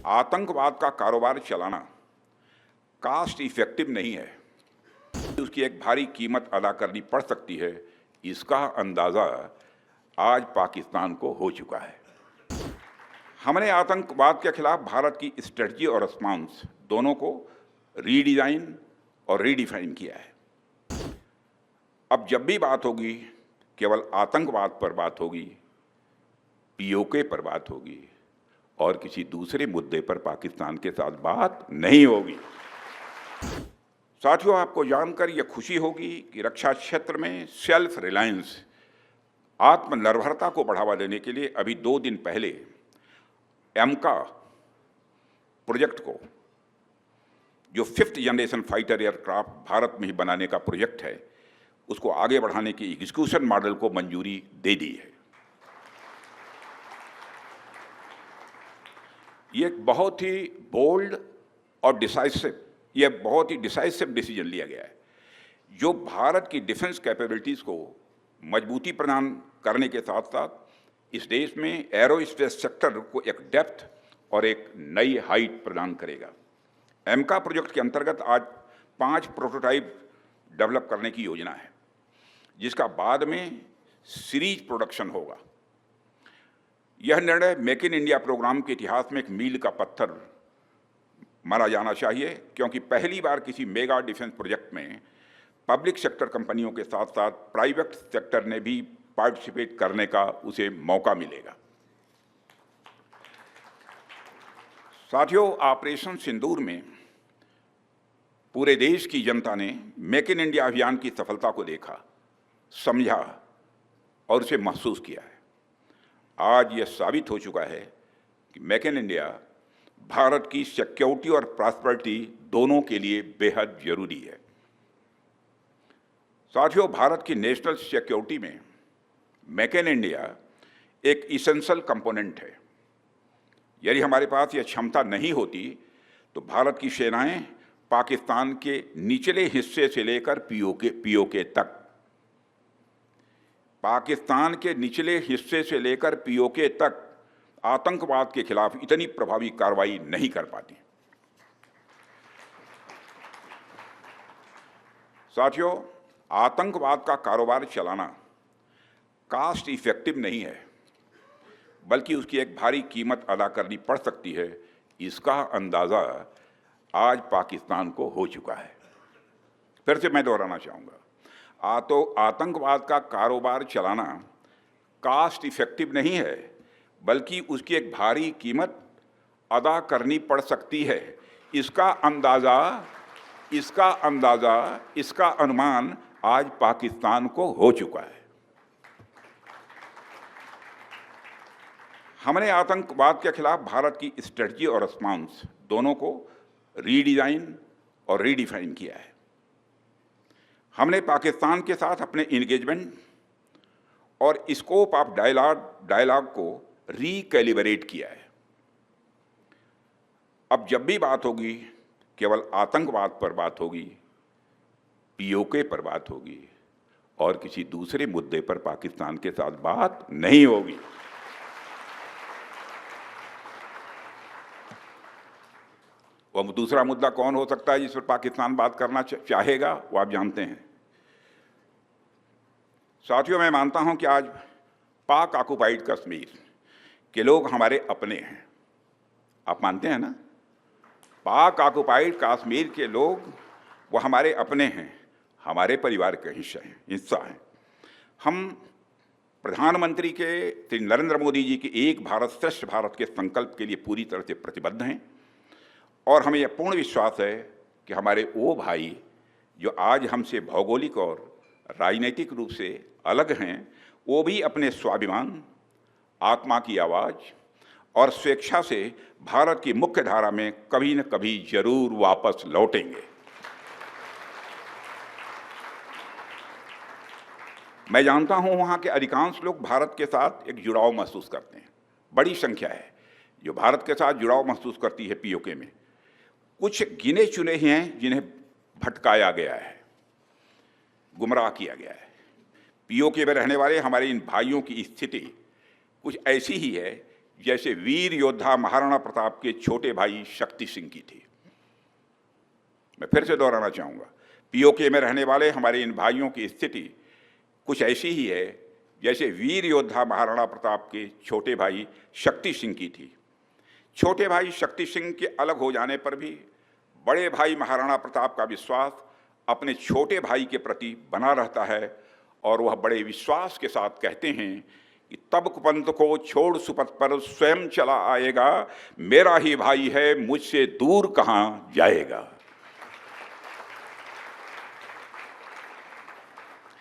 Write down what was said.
आतंकवाद का कारोबार चलाना कास्ट इफेक्टिव नहीं है, उसकी एक भारी कीमत अदा करनी पड़ सकती है। इसका अंदाज़ा आज पाकिस्तान को हो चुका है। हमने आतंकवाद के खिलाफ भारत की स्ट्रेटजी और रिस्पॉन्स दोनों को रीडिज़ाइन और रीडिफाइन किया है। अब जब भी बात होगी, केवल आतंकवाद पर बात होगी, पीओके पर बात होगी और किसी दूसरे मुद्दे पर पाकिस्तान के साथ बात नहीं होगी। साथियों, आपको जानकर यह खुशी होगी कि रक्षा क्षेत्र में सेल्फ रिलायंस, आत्मनिर्भरता को बढ़ावा देने के लिए अभी 2 दिन पहले एमका प्रोजेक्ट को, जो 5th generation fighter aircraft Bharat में ही बनाने का प्रोजेक्ट है, उसको आगे बढ़ाने की एग्जीक्यूशन मॉडल को मंजूरी दे दी है। ये एक बहुत ही बोल्ड और बहुत ही डिसाइसिव डिसीजन लिया गया है, जो भारत की डिफेंस कैपेबिलिटीज़ को मजबूती प्रदान करने के साथ साथ इस देश में एरोस्पेस सेक्टर को एक डेप्थ और एक नई हाइट प्रदान करेगा। एमका प्रोजेक्ट के अंतर्गत आज 5 प्रोटोटाइप डेवलप करने की योजना है, जिसका बाद में सीरीज प्रोडक्शन होगा। यह निर्णय मेक इन इंडिया प्रोग्राम के इतिहास में एक मील का पत्थर माना जाना चाहिए, क्योंकि पहली बार किसी मेगा डिफेंस प्रोजेक्ट में पब्लिक सेक्टर कंपनियों के साथ साथ प्राइवेट सेक्टर ने भी पार्टिसिपेट करने का उसे मौका मिलेगा। साथियों, ऑपरेशन सिंदूर में पूरे देश की जनता ने मेक इन इंडिया अभियान की सफलता को देखा, समझा और उसे महसूस किया है। आज यह साबित हो चुका है कि मेक इन इंडिया भारत की सिक्योरिटी और प्रॉस्पेरिटी दोनों के लिए बेहद जरूरी है। साथियों, भारत की नेशनल सिक्योरिटी में मेक इन इंडिया एक इसेंशियल कंपोनेंट है। यदि हमारे पास यह क्षमता नहीं होती तो भारत की सेनाएं पाकिस्तान के निचले हिस्से से लेकर पीओके तक, पाकिस्तान के निचले हिस्से से लेकर पीओके तक आतंकवाद के खिलाफ इतनी प्रभावी कार्रवाई नहीं कर पाती। साथियों, आतंकवाद का कारोबार चलाना कास्ट इफेक्टिव नहीं है, बल्कि उसकी एक भारी कीमत अदा करनी पड़ सकती है। इसका अंदाज़ा आज पाकिस्तान को हो चुका है। फिर से मैं दोहराना चाहूँगा, आतंकवाद का कारोबार चलाना कास्ट इफेक्टिव नहीं है, बल्कि उसकी एक भारी कीमत अदा करनी पड़ सकती है। इसका अनुमान आज पाकिस्तान को हो चुका है। हमने आतंकवाद के खिलाफ भारत की स्ट्रेटजी और रिस्पॉन्स दोनों को रीडिज़ाइन और रीडिफाइन किया है। हमने पाकिस्तान के साथ अपने इंगेजमेंट और स्कोप ऑफ डायलॉग को रिकैलिब्रेट किया है। अब जब भी बात होगी, केवल आतंकवाद पर बात होगी, पीओके पर बात होगी और किसी दूसरे मुद्दे पर पाकिस्तान के साथ बात नहीं होगी। वह दूसरा मुद्दा कौन हो सकता है जिस पर पाकिस्तान बात करना चाहेगा, वो आप जानते हैं। साथियों, मैं मानता हूं कि आज पाक ऑक्युपाइड कश्मीर के लोग हमारे अपने हैं। आप मानते हैं ना? पाक ऑक्युपाइड कश्मीर के लोग वो हमारे अपने हैं, हमारे परिवार का हिस्सा हैं। हम प्रधानमंत्री के श्री नरेंद्र मोदी जी के एक भारत श्रेष्ठ भारत के संकल्प के लिए पूरी तरह से प्रतिबद्ध हैं और हमें यह पूर्ण विश्वास है कि हमारे वो भाई जो आज हमसे भौगोलिक और राजनीतिक रूप से अलग हैं, वो भी अपने स्वाभिमान, आत्मा की आवाज़ और स्वेच्छा से भारत की मुख्य धारा में कभी न कभी जरूर वापस लौटेंगे। मैं जानता हूं वहां के अधिकांश लोग भारत के साथ एक जुड़ाव महसूस करते हैं। बड़ी संख्या है जो भारत के साथ जुड़ाव महसूस करती है। पीओके में कुछ गिने चुने ही हैं जिन्हें भटकाया गया है, गुमराह किया गया है। पीओके में रहने वाले हमारे इन भाइयों की स्थिति कुछ ऐसी ही है जैसे वीर योद्धा महाराणा प्रताप के छोटे भाई शक्ति सिंह की थी। मैं फिर से दोहराना चाहूँगा, पीओके में रहने वाले हमारे इन भाइयों की स्थिति कुछ ऐसी ही है जैसे वीर योद्धा महाराणा प्रताप के छोटे भाई शक्ति सिंह की थी। छोटे भाई शक्ति सिंह के अलग हो जाने पर भी बड़े भाई महाराणा प्रताप का विश्वास अपने छोटे भाई के प्रति बना रहता है और वह बड़े विश्वास के साथ कहते हैं कि तब कुपंथ को छोड़ सुपथ पर स्वयं चला आएगा, मेरा ही भाई है मुझसे दूर कहाँ जाएगा।